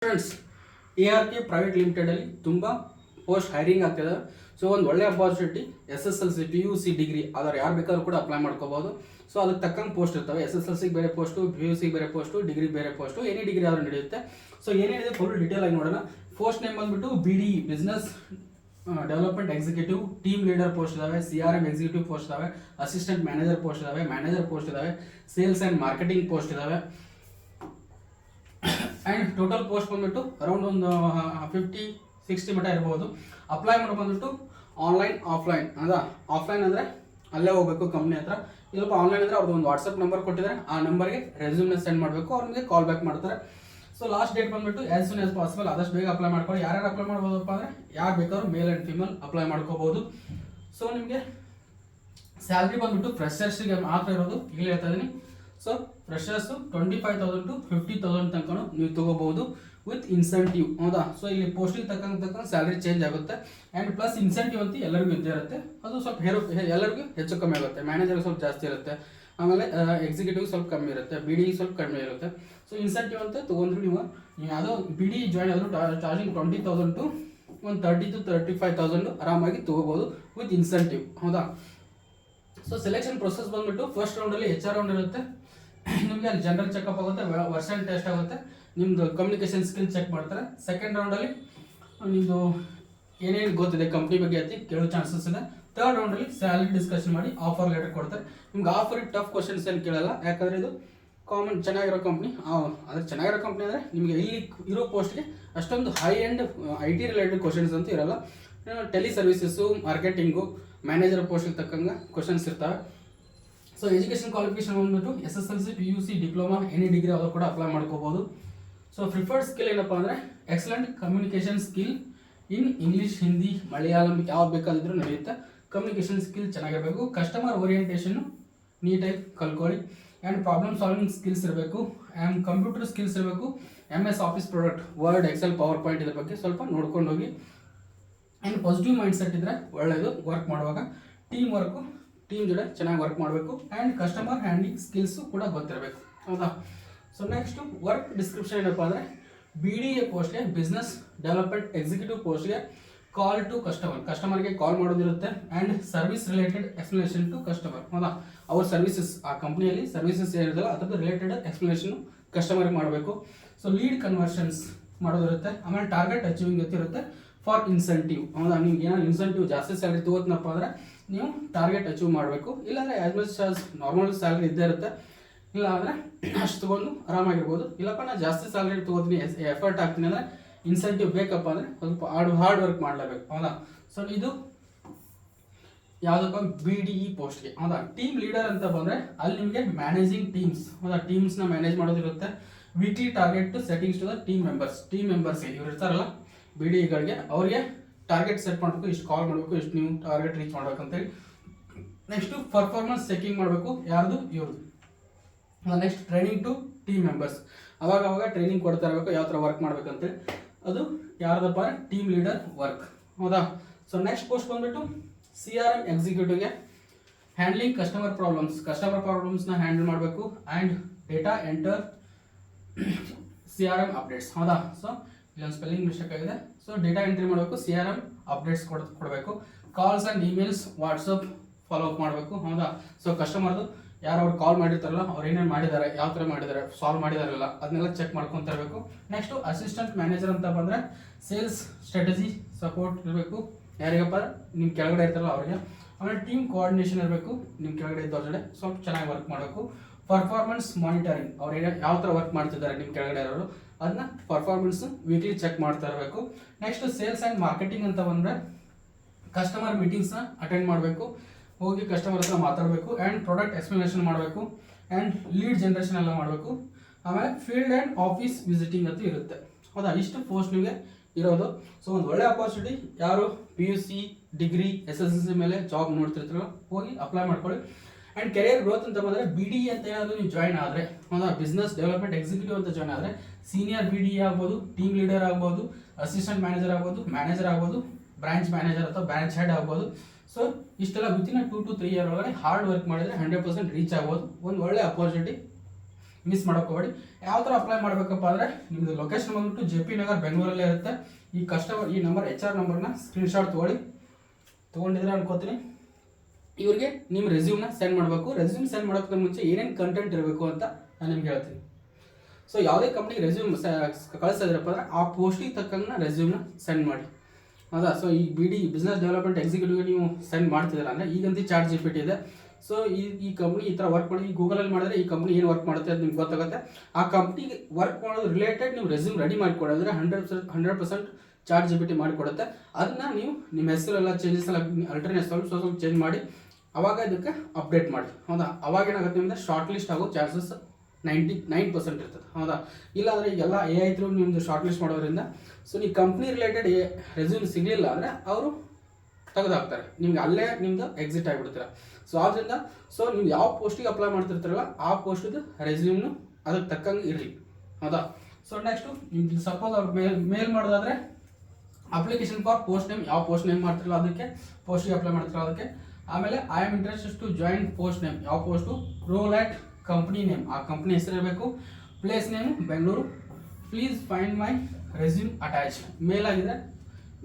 Friends, ARK private ಲಿಮಿಟೆಡಲ್ಲಿ ತುಂಬ post hiring ಆಗ್ತಿದೆ. So ಒಂದು ಒಳ್ಳೆ ಅಪಾರ್ಚುನಿಟಿ. SSLC PUC ಡಿಗ್ರಿ ಅದರ ಯಾರು ಬೇಕಾದ್ರೂ ಕೂಡ ಅಪ್ಲೈ ಮಾಡ್ಕೋಬೋದು. ಸೊ ಅದಕ್ಕೆ ತಕ್ಕಂಗೆ ಪೋಸ್ಟ್ ಇರ್ತವೆ. SSLCಗೆ ಬೇರೆ ಪೋಸ್ಟು, PUCಗೆ ಬೇರೆ ಪೋಸ್ಟು, ಡಿಗ್ರಿ ಬೇರೆ ಪೋಸ್ಟು, ಎನಿ ಡಿಗ್ರಿ ಆದರೂ ನಡೆಯುತ್ತೆ. ಸೊ ಏನೇನಿದೆ ಫುಲ್ ಡೀಟೇಲ್ ಆಗಿ ನೋಡೋಣ. ಪೋಸ್ಟ್ ನೇಮ್ ಬಂದ್ಬಿಟ್ಟು BDE business development executive, team leader post ಇದಾವೆ, CRM ಎಕ್ಸಿಕ್ಯೂಟಿವ್ ಪೋಸ್ಟ್ ಇದಾವೆ, ಅಸಿಸ್ಟೆಂಟ್ ಮ್ಯಾನೇಜರ್ ಪೋಸ್ಟ್ ಇದಾವೆ, ಮ್ಯಾನೇಜರ್ ಪೋಸ್ಟ್ ಇದಾವೆ, ಸೇಲ್ಸ್ ಆ್ಯಂಡ್ ಮಾರ್ಕೆಟಿಂಗ್ ಪೋಸ್ಟ್ ಇದಾವೆ. ಆ್ಯಂಡ್ ಟೋಟಲ್ ಪೋಸ್ಟ್ ಬಂದ್ಬಿಟ್ಟು ಅರೌಂಡ್ ಒಂದು 50-60 ಮಟ್ಟ ಇರ್ಬೋದು. ಅಪ್ಲೈ ಮಾಡೋ ಬಂದ್ಬಿಟ್ಟು ಆನ್ಲೈನ್ ಆಫ್ಲೈನ್ ಆಫ್ಲೈನ್ ಅಂದರೆ ಅಲ್ಲೇ ಹೋಗಬೇಕು ಕಂಪ್ನಿ ಹತ್ರ. ಇಲ್ಲಪ್ಪ ಆನ್ಲೈನ್ ಅಂದರೆ ಅವ್ರದ್ದು ಒಂದು ವಾಟ್ಸಪ್ ನಂಬರ್ ಕೊಟ್ಟಿದ್ದಾರೆ, ಆ ನಂಬರ್ಗೆ ರೆಸ್ಯೂಮ್ನ ಸೆಂಡ್ ಮಾಡಬೇಕು, ಅವ್ರಿಗೆ ಕಾಲ್ ಬ್ಯಾಕ್ ಮಾಡ್ತಾರೆ. ಸೊ ಲಾಸ್ಟ್ ಡೇಟ್ ಬಂದ್ಬಿಟ್ಟು ಆ್ಯಸ್ ಸೂನ್ ಆಸ್ ಪಾಸಿಬಲ್, ಆದಷ್ಟು ಬೇಗ ಅಪ್ಲೈ ಮಾಡ್ಕೊಳ್ಳಿ. ಯಾರ್ಯಾರು ಅಪ್ಲೈ ಮಾಡ್ಬೋದಪ್ಪ ಅಂದರೆ ಯಾರು ಬೇಕಾದ್ರೂ ಮೇಲ್ ಆ್ಯಂಡ್ ಫಿಮೇಲ್ ಅಪ್ಲೈ ಮಾಡ್ಕೋಬೋದು. ಸೊ ನಿಮಗೆ ಸ್ಯಾಲ್ರಿ ಬಂದ್ಬಿಟ್ಟು ಫ್ರೆಶರ್ಸ್ಗೆ ಮಾತ್ರ ಇರೋದು, ಈಗ ಹೇಳ್ತಾ ಇದ್ದೀನಿ. ಸೊ ಫ್ರೆಶರ್ಸು 25,000 to 50,000 ತನಕ ನೀವು ತೊಗೋಬಹುದು ವಿತ್ ಇನ್ಸೆಂಟಿವ್. ಹೌದಾ? ಸೊ ಇಲ್ಲಿ ಪೋಸ್ಟಿಗೆ ತಕ್ಕಂಗೆ ಸ್ಯಾಲ್ರಿ ಚೇಂಜ್ ಆಗುತ್ತೆ. ಆ್ಯಂಡ್ ಪ್ಲಸ್ ಇನ್ಸೆಂಟಿವ್ ಅಂತ ಎಲ್ಲರಿಗೂ ಇದ್ದೇ ಇರುತ್ತೆ. ಅದು ಸ್ವಲ್ಪ ಎಲ್ಲರಿಗೂ ಹೆಚ್ಚು ಕಮ್ಮಿ ಆಗುತ್ತೆ. ಮ್ಯಾನೇಜರ್ಗೆ ಸ್ವಲ್ಪ ಜಾಸ್ತಿ ಇರುತ್ತೆ, ಆಮೇಲೆ ಎಕ್ಸಿಕ್ಯೂಟಿವ್ ಸ್ವಲ್ಪ ಕಮ್ಮಿ ಇರುತ್ತೆ, BDE ಸ್ವಲ್ಪ ಕಡಿಮೆ ಇರುತ್ತೆ. ಸೊ ಇನ್ಸೆಂಟಿವ್ ಅಂತ ತೊಗೊಂಡ್ರು ನೀವು ಯಾವುದೋ BDE ಜಾಯ್ನ್ ಆದರೂ ಚಾರ್ಜಿಂಗ್ 20,000 to 30,000 to 35,000 ಆರಾಮಾಗಿ ತೊಗೋಬೋದು ವಿತ್ ಇನ್ಸೆಂಟಿವ್. ಹೌದಾ? ಸೊ ಸೆಲೆಕ್ಷನ್ ಪ್ರೊಸೆಸ್ ಬಂದ್ಬಿಟ್ಟು ಫಸ್ಟ್ ರೌಂಡಲ್ಲಿ HR ರೌಂಡ್ ಇರುತ್ತೆ. ನಿಮಗೆ ಅಲ್ಲಿ ಜನರಲ್ ಚೆಕಪ್ ಆಗುತ್ತೆ, ವರ್ಷನ್ ಟೆಸ್ಟ್ ಆಗುತ್ತೆ, ನಿಮ್ಮದು ಕಮ್ಯುನಿಕೇಷನ್ ಸ್ಕಿಲ್ ಚೆಕ್ ಮಾಡ್ತಾರೆ. ಸೆಕೆಂಡ್ ರೌಂಡಲ್ಲಿ ನಿಮ್ಮದು ಏನೇನು ಗೊತ್ತಿದೆ ಕಂಪ್ನಿ ಬಗ್ಗೆ ಅಂತ ಕೇಳೋ ಚಾನ್ಸಸ್ ಇದೆ. ಥರ್ಡ್ ರೌಂಡಲ್ಲಿ ಸ್ಯಾಲರಿ ಡಿಸ್ಕಷನ್ ಮಾಡಿ ಆಫರ್ ಲೆಟರ್ ಕೊಡ್ತಾರೆ. ನಿಮ್ಗೆ ಆಫರ್ ಟಫ್ ಕ್ವಶನ್ಸ್ ಏನು ಕೇಳಲ್ಲ, ಯಾಕಂದರೆ ಇದು ಕಾಮನ್ ಚೆನ್ನಾಗಿರೋ ಕಂಪ್ನಿ. ಅಂದರೆ ಚೆನ್ನಾಗಿರೋ ಕಂಪ್ನಿ ಅಂದರೆ ನಿಮಗೆ ಇಲ್ಲಿ ಇರೋ ಪೋಸ್ಟ್ಗೆ ಅಷ್ಟೊಂದು high and IT related questions ಅಂತೂ ಇರಲ್ಲ. ಟೆಲಿ ಸರ್ವಿಸಸ್ಸು, ಮಾರ್ಕೆಟಿಂಗು, ಮ್ಯಾನೇಜರ್ ಪೋಸ್ಟಿಗೆ ತಕ್ಕಂಗೆ ಕ್ವಶನ್ಸ್ ಇರ್ತವೆ. ಸೊ ಎಜುಕೇಷನ್ ಕ್ವಾಲಿಫಿಕೇಶನ್ ಬಂದ್ಬಿಟ್ಟು SSLC PUC diploma any degree ಅವರು ಕೂಡ ಅಪ್ಲೈ ಮಾಡ್ಕೋಬೋದು. ಸೊ ಪ್ರಿಫರ್ಡ್ ಸ್ಕಿಲ್ ಏನಪ್ಪ ಅಂದರೆ excellent communication skill in English, Hindi, Malayalam ಯಾವ್ದು ಬೇಕಾದಿದ್ರೂ ನಡೆಯುತ್ತೆ. ಕಮ್ಯುನಿಕೇಷನ್ ಸ್ಕಿಲ್ ಚೆನ್ನಾಗಿರಬೇಕು. ಕಸ್ಟಮರ್ ಓರಿಯೆಂಟೇಷನ್ನು ನೀಟಾಗಿ ಕಲ್ಕೊಳ್ಳಿ. ಆ್ಯಂಡ್ ಪ್ರಾಬ್ಲಮ್ ಸಾಲ್ವಿಂಗ್ ಸ್ಕಿಲ್ಸ್ ಇರಬೇಕು. ಆ್ಯಂಡ್ ಕಂಪ್ಯೂಟರ್ ಸ್ಕಿಲ್ಸ್ ಇರಬೇಕು. MS office product, word, excel, power point ಇದ್ರ ಬಗ್ಗೆ ಸ್ವಲ್ಪ ನೋಡ್ಕೊಂಡು ಹೋಗಿ. ಆ್ಯಂಡ್ ಪಾಸಿಟಿವ್ ಮೈಂಡ್ ಸೆಟ್ ಇದ್ದರೆ ಒಳ್ಳೆಯದು. ವರ್ಕ್ ಮಾಡುವಾಗ ಟೀಮ್ ಜೊತೆ ಚೆನ್ನಾಗಿ ವರ್ಕ್ ಮಾಡಬೇಕು. ಆ್ಯಂಡ್ ಕಸ್ಟಮರ್ ಹ್ಯಾಂಡ್ಲಿಂಗ್ ಸ್ಕಿಲ್ಸು ಕೂಡ ಗೊತ್ತಿರಬೇಕು. ಹೌದಾ? ಸೊ ನೆಕ್ಸ್ಟು ವರ್ಕ್ ಡಿಸ್ಕ್ರಿಪ್ಷನ್ ಏನಪ್ಪ ಅಂದರೆ BDE ಪೋಸ್ಟ್ಗೆ ಬಿಸ್ನೆಸ್ ಡೆವಲಪ್ಮೆಂಟ್ ಎಕ್ಸಿಕ್ಯೂಟಿವ್ ಪೋಸ್ಟ್ಗೆ ಕಾಲ್ ಟು ಕಸ್ಟಮರ್ಗೆ ಕಾಲ್ ಮಾಡೋದಿರುತ್ತೆ. And service related explanation to customer. ಹೌದಾ? ಅವ್ರ ಸರ್ವಿಸಸ್, ಆ ಕಂಪ್ನಿಯಲ್ಲಿ ಸರ್ವಿಸಸ್ ಏನಿದೆಯಲ್ಲ ಅದ್ರದ್ದು ರಿಲೇಟೆಡ್ ಎಕ್ಸ್ಪ್ಲನೇಷನ್ ಕಸ್ಟಮರ್ಗೆ ಮಾಡಬೇಕು. ಸೊ ಲೀಡ್ ಕನ್ವರ್ಷನ್ಸ್ ಮಾಡೋದಿರುತ್ತೆ. ಆಮೇಲೆ ಟಾರ್ಗೆಟ್ ಅಚೀವಿಂಗ್ ಇರುತ್ತೆ ಫಾರ್ ಇನ್ಸೆಂಟಿವ್. ಹೌದಾ? ನಿಮ್ಗೆ ಏನಾದ್ರು ಇನ್ಸೆಂಟಿವ್ ಜಾಸ್ತಿ ಸ್ಯಾಲ್ರಿ ತಗೋತನಪ್ಪ ಅಂದರೆ ನೀವು ಟಾರ್ಗೆಟ್ ಅಚೀವ್ ಮಾಡಬೇಕು. ಇಲ್ಲಾಂದರೆ as much as normal salary ಇದ್ದೇ ಇರುತ್ತೆ. ಇಲ್ಲ ಅಂದರೆ ಅಷ್ಟು ತೊಗೊಂಡು ಆರಾಮಾಗಿರ್ಬೋದು. ಇಲ್ಲಪ್ಪ ನಾನು ಜಾಸ್ತಿ ಸ್ಯಾಲ್ರಿ ತೊಗೋತೀನಿ, ಎಫರ್ಟ್ ಹಾಕ್ತೀನಿ ಅಂದರೆ ಇನ್ಸೆಂಟಿವ್ ಬೇಕಪ್ಪ ಅಂದರೆ ಸ್ವಲ್ಪ ಹಾರ್ಡ್ ವರ್ಕ್ ಮಾಡಲೇಬೇಕು. ಹೌದಾ? ಸೊ ಇದು ಯಾವುದಪ್ಪ BDE ಪೋಸ್ಟ್ಗೆ. ಹೌದಾ? ಟೀಮ್ ಲೀಡರ್ ಅಂತ ಬಂದರೆ ಅಲ್ಲಿ ನಿಮಗೆ ಮ್ಯಾನೇಜಿಂಗ್ ಟೀಮ್ಸ್, ಹೌದಾ, ಟೀಮ್ಸ್ನ ಮ್ಯಾನೇಜ್ ಮಾಡೋದಿರುತ್ತೆ. Weekly target settings to the team ಮೆಂಬರ್ಸ್ಗೆ ಇವ್ರು ಇರ್ತಾರಲ್ಲ BDEಗಳಿಗೆ, ಅವ್ರಿಗೆ ಟಾರ್ಗೆಟ್ ಸೆಟ್ ಮಾಡಬೇಕು, ಇಷ್ಟು ಕಾಲ್ ಮಾಡಬೇಕು, ಇಷ್ಟು ನೀವು ಟಾರ್ಗೆಟ್ ರೀಚ್ ಮಾಡ್ಬೇಕಂತೇಳಿ. ನೆಕ್ಸ್ಟು ಪರ್ಫಾರ್ಮೆನ್ಸ್ ಚೆಕಿಂಗ್ ಮಾಡಬೇಕು, ಯಾರ್ದು? ಇವ್ರದ್ದು. Next training to team members, ಅವಾಗ ಟ್ರೈನಿಂಗ್ ಕೊಡ್ತಾ ಇರಬೇಕು ಯಾವ ಥರ ವರ್ಕ್ ಮಾಡ್ಬೇಕಂತೇಳಿ. ಅದು ಯಾರ್ದಪ್ಪ? Team leader work. ಹೌದಾ? ಸೊ ನೆಕ್ಸ್ಟ್ ಪೋಸ್ಟ್ ಬಂದ್ಬಿಟ್ಟು CRM ಎಕ್ಸಿಕ್ಯೂಟಿವ್ಗೆ ಹ್ಯಾಂಡ್ಲಿಂಗ್ ಕಸ್ಟಮರ್ ಪ್ರಾಬ್ಲಮ್ಸ್ನ ಹ್ಯಾಂಡಲ್ ಮಾಡಬೇಕು. And data enter CRM updates. ಹೌದಾ? ಸೊ ಇಲ್ಲೊಂದು ಸ್ಪೆಲ್ಲಿಂಗ್ ಮಿಸ್ಟೇಕ್ ಆಗಿದೆ. ಸೊ ಡೇಟಾ ಎಂಟ್ರಿ ಮಾಡಬೇಕು, CRM ಅಪ್ಡೇಟ್ಸ್ ಕೊಡಬೇಕು. Calls and emails, WhatsApp follow up ಮಾಡಬೇಕು. ಹೌದಾ? ಸೊ ಕಸ್ಟಮರ್ದು ಯಾರು ಅವ್ರು ಕಾಲ್ ಮಾಡಿರ್ತಾರಲ್ಲ ಅವ್ರು ಏನೇನು ಮಾಡಿದ್ದಾರೆ, ಯಾವ ಥರ ಮಾಡಿದ್ದಾರೆ, ಸಾಲ್ವ್ ಮಾಡಿದಾರಲ್ಲ ಅದನ್ನೆಲ್ಲ ಚೆಕ್ ಮಾಡ್ಕೊತ ಇರಬೇಕು. ನೆಕ್ಸ್ಟು ಅಸಿಸ್ಟೆಂಟ್ ಮ್ಯಾನೇಜರ್ ಅಂತ ಬಂದರೆ ಸೇಲ್ಸ್ ಸ್ಟ್ರಾಟಜಿ ಸಪೋರ್ಟ್ ಇರಬೇಕು. ಯಾರಿಗಪ್ಪ? ನಿಮ್ಮ ಕೆಳಗಡೆ ಇರ್ತಾರಲ್ಲ ಅವ್ರಿಗೆ. ಆಮೇಲೆ ಟೀಮ್ ಕೋಆರ್ಡಿನೇಷನ್ ಇರಬೇಕು. ನಿಮ್ಮ ಕೆಳಗಡೆ ಇದ್ದವ್ರ ಜೊತೆ ಸ್ವಲ್ಪ ಚೆನ್ನಾಗಿ ವರ್ಕ್ ಮಾಡಬೇಕು. ಪರ್ಫಾರ್ಮೆನ್ಸ್ ಮಾನಿಟರಿಂಗ್, ಅವ್ರು ಯಾವ ಥರ ವರ್ಕ್ ಮಾಡ್ತಿದ್ದಾರೆ ನಿಮ್ಮ ಕೆಳಗಡೆ ಇರೋರು ಅದನ್ನ ಪರ್ಫಾರ್ಮೆನ್ಸ್ ವೀಕ್ಲಿ ಚೆಕ್ ಮಾಡ್ತಾ ಇರಬೇಕು. ನೆಕ್ಸ್ಟ್ ಸೇಲ್ಸ್ ಆ್ಯಂಡ್ ಮಾರ್ಕೆಟಿಂಗ್ ಅಂತ ಬಂದರೆ ಕಸ್ಟಮರ್ ಮೀಟಿಂಗ್ಸ್ನ ಅಟೆಂಡ್ ಮಾಡಬೇಕು, ಹೋಗಿ ಕಸ್ಟಮರ್ ಹತ್ರ ಮಾತಾಡಬೇಕು. ಆ್ಯಂಡ್ ಪ್ರಾಡಕ್ಟ್ ಎಕ್ಸ್ಪ್ಲನೇಷನ್ ಮಾಡಬೇಕು. ಆ್ಯಂಡ್ ಲೀಡ್ ಜನ್ರೇಷನ್ ಎಲ್ಲ ಮಾಡಬೇಕು. ಆಮೇಲೆ ಫೀಲ್ಡ್ ಆ್ಯಂಡ್ ಆಫೀಸ್ ವಿಸಿಟಿಂಗ್ ಅಂತ ಇರುತ್ತೆ. ಹೌದಾ? ಇಷ್ಟು ಪೋಸ್ಟ್ ನಿಮಗೆ ಇರೋದು. ಸೊ ಒಂದು ಒಳ್ಳೆ ಅಪಾರ್ಚುನಿಟಿ. ಯಾರು PUC ಡಿಗ್ರಿ SSLC ಮೇಲೆ ಜಾಬ್ ನೋಡ್ತಿರ್ತಾರೋ ಹೋಗಿ ಅಪ್ಲೈ ಮಾಡ್ಕೊಳ್ಳಿ. ಆ್ಯಂಡ್ ಕೆರಿಯರ್ ಗ್ರೋತ್ ಅಂತ ಬಂದರೆ BDE ಅಂತ ಏನಾದರೂ ನೀವು ಜಾಯ್ನ್ ಆದರೆ, ಹೌದಾ, ಬಿಸ್ನೆಸ್ ಡೆವಲಪ್ಮೆಂಟ್ ಎಕ್ಸಿಕ್ಯೂಟಿವ್ ಅಂತ ಜಾಯ್ನ್ ಆದರೆ ಸೀನಿಯರ್ BDE ಆಗ್ಬೋದು, ಟೀಮ್ ಲೀಡರ್ ಆಗ್ಬೋದು, ಅಸಿಸ್ಟೆಂಟ್ ಮ್ಯಾನೇಜರ್ ಆಗ್ಬೋದು, ಬ್ರಾಂಚ್ ಮ್ಯಾನೇಜರ್ ಅಥವಾ ಬ್ರಾಂಚ್ ಹೆಡ್ ಆಗ್ಬೋದು. ಸೊ ಇಷ್ಟೆಲ್ಲ ವಿತಿನ್ 2 to 3 ಇಯರ್ ಒಳಗಡೆ ಹಾರ್ಡ್ ವರ್ಕ್ ಮಾಡಿದರೆ 100% ರೀಚ್ ಆಗ್ಬೋದು. ಒಂದು ಒಳ್ಳೆ ಅಪಾರ್ಚುನಿಟಿ. ಮಿಸ್ ಮಾಡೋಕೋಬೇಡಿ. ಯಾವ ಥರ ಅಪ್ಲೈ ಮಾಡಬೇಕಪ್ಪ ಅಂದರೆ ನಿಮ್ಮದು ಲೊಕೇಶನ್ ಬಂದ್ಬಿಟ್ಟು JP ನಗರ್ ಬೆಂಗಳೂರಲ್ಲೇ ಇರುತ್ತೆ. ಈ ನಂಬರ್ HR ನಂಬರ್ನ ಸ್ಕ್ರೀನ್ಶಾಟ್ ತೊಗೊಂಡಿದ್ರೆ ಅನ್ಕೋತೀನಿ. ಇವ್ರಿಗೆ ನಿಮ್ಮ ರೆಸ್ಯೂಮ್ನ ಸೆಂಡ್ ಮಾಡಬೇಕು. ರೆಸ್ಯೂಮ್ ಸೆಂಡ್ ಮಾಡೋಕ್ಕಿಂತ ಮುಂಚೆ ಏನೇನು ಕಂಟೆಂಟ್ ಇರಬೇಕು ಅಂತ ನಾನು ನಿಮ್ಗೆ ಹೇಳ್ತೀನಿ. ಸೊ ಯಾವುದೇ ಕಂಪ್ನಿಗೆ ರೆಸ್ಯೂಮ್ ಕಳಿಸಿದ್ರಪ್ಪ ಅಂದರೆ ಆ ಪೋಸ್ಟಿಗೆ ತಕ್ಕಂಗೆ ರೆಸ್ಯೂಮ್ನ ಸೆಂಡ್ ಮಾಡಿ. ಹೌದಾ? ಸೊ ಈ ಬಿಸ್ನೆಸ್ ಡೆವಲಪ್ಮೆಂಟ್ ಎಕ್ಸಿಕ್ಯೂಟಿವ್ಗೆ ನೀವು ಸೆಂಡ್ ಮಾಡ್ತಿದ್ದೀರ ಅಂದರೆ ಈಗಂತೂ ChatGPT ಇದೆ. ಸೊ ಈ ಕಂಪ್ನಿ ಈ ಥರ ವರ್ಕ್ ಮಾಡಿ, ಈ ಗೂಗಲಲ್ಲಿ ಮಾಡಿದ್ರೆ ಈ ಕಂಪ್ನಿ ಏನು ವರ್ಕ್ ಮಾಡುತ್ತೆ ಅಂತ ನಿಮ್ಗೆ ಗೊತ್ತಾಗುತ್ತೆ. ಆ ಕಂಪ್ನಿಗೆ ವರ್ಕ್ ಮಾಡೋದು ರಿಲೇಟೆಡ್ ನೀವು ರೆಸ್ಯೂಮ್ ರೆಡಿ ಮಾಡಿಕೊಡೋದ್ರೆ 100% ChatGPT ಮಾಡಿಕೊಡುತ್ತೆ. ಅದನ್ನ ನೀವು ನಿಮ್ಮ ಹೆಸರೆಲ್ಲ ಚೇಂಜಸ್ ಎಲ್ಲ ಅಲ್ಟರ್ನೇಟ್ ಸ್ವಲ್ಪ ಚೇಂಜ್ ಮಾಡಿ ಅವಾಗ ಇದಕ್ಕೆ ಅಪ್ಡೇಟ್ ಮಾಡಿ. ಹೌದಾ? ಅವಾಗ ಏನಾಗುತ್ತೆ ನಿಮ್ಮದು ಶಾರ್ಟ್ ಲಿಸ್ಟ್ ಆಗೋ ಚಾನ್ಸಸ್ 99% ಇರ್ತದೆ. ಹೌದಾ? ಇಲ್ಲಾಂದರೆ ಈಗೆಲ್ಲ AI ಥ್ರೂ ನಿಮ್ಮದು ಶಾರ್ಟ್ ಲಿಸ್ಟ್ ಮಾಡೋದ್ರಿಂದ ಸೊ ನೀವು ಕಂಪ್ನಿ ರಿಲೇಟೆಡ್ ರೆಸ್ಯೂಮ್ ಸಿಗಲಿಲ್ಲ ಅಂದರೆ ಅವರು ತೆಗೆದುಹಾಕ್ತಾರೆ, ನಿಮ್ಗೆ ಅಲ್ಲೇ ನಿಮ್ಮದು ಎಕ್ಸಿಟ್ ಆಗಿಬಿಡ್ತೀರ. ಸೊ ಆದ್ದರಿಂದ ನೀವು ಯಾವ ಪೋಸ್ಟಿಗೆ ಅಪ್ಲೈ ಮಾಡ್ತಿರ್ತಾರಲ್ಲ ಆ ಪೋಸ್ಟಿದು ರೆಸ್ಯೂಮ್ನು ಅದಕ್ಕೆ ತಕ್ಕಂಗೆ ಇರಲಿ. ಹೌದಾ? ಸೊ ನೆಕ್ಸ್ಟು ನಿಮ್ಗೆ ಸಪೋಸ್ ಅವ್ರು ಮೇಲ್ ಮಾಡೋದಾದರೆ ಅಪ್ಲಿಕೇಶನ್ ಫಾರ್ ಪೋಸ್ಟ್ ನೇಮ್, ಯಾವ ಪೋಸ್ಟ್ ನೇಮ್ ಮಾಡ್ತಿರಲ್ಲ ಅದಕ್ಕೆ, ಪೋಸ್ಟಿಗೆ ಅಪ್ಲೈ ಮಾಡ್ತಿರೋ ಅದಕ್ಕೆ. ಆಮೇಲೆ I am interested to join post name, ಯಾವ post, role at company name, ಆ ಕಂಪ್ನಿ ಹೆಸರು ಇರಬೇಕು. Place name Bengaluru. Please find my resume attach. Mail ಆಗಿದ್ರೆ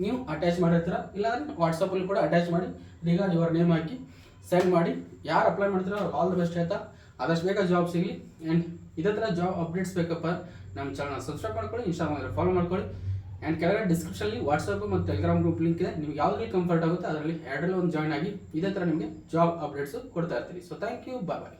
ನೀವು ಅಟ್ಯಾಚ್ ಮಾಡಿರ್ತೀರ, ಇಲ್ಲಾಂದ್ರೆ ವಾಟ್ಸಪ್ಪಲ್ಲಿ ಕೂಡ ಅಟ್ಯಾಚ್ ಮಾಡಿ ರಿಗಾರ್ಡ್ ಯುವರ್ ನೇಮ್ ಹಾಕಿ ಸೆಂಡ್ ಮಾಡಿ. ಯಾರು ಅಪ್ಲೈ ಮಾಡ್ತೀರೋ ಅವ್ರು ಆಲ್ ದ ಬೆಸ್ಟ್ ಆಯ್ತಾ. ಆದಷ್ಟು ಬೇಗ ಜಾಬ್ ಸಿಗಲಿ. ಆ್ಯಂಡ್ ಇದೇ ಥರ ಜಾಬ್ ಅಪ್ಡೇಟ್ಸ್ ಬೇಕಪ್ಪ ನಮ್ಮ ಚಾನಲ್ ಸಬ್ಸ್ಕ್ರೈಬ್ ಮಾಡ್ಕೊಳ್ಳಿ, ಇನ್ಸ್ಟಾಗ್ರಾಮಲ್ಲಿ ಫಾಲೋ ಮಾಡ್ಕೊಳ್ಳಿ. ಆ್ಯಂಡ್ ಕೆಳಗಡೆ ಡಿಸ್ಕ್ರಿಪ್ಷನಲ್ಲಿ ವಾಟ್ಸಪ್ ಮತ್ತು ಟೆಲಿಗ್ರಾಮ್ ಗ್ರೂಪ್ ಲಿಂಕ್ ಇದೆ. ನಿಮ್ಗೆ ಯಾವುದ್ರಲ್ಲಿ ಕಂಫರ್ಟ್ ಆಗುತ್ತೆ ಅದರಲ್ಲಿ ಎರಡರಲ್ಲಿ ಒಂದು ಜಾಯ್ನ್ ಆಗಿ ಇದೇ ಥರ ನಿಮಗೆ ಜಾಬ್ ಅಪ್ಡೇಟ್ಸು ಕೊಡ್ತಾ ಇರ್ತೀನಿ. So thank you, bye.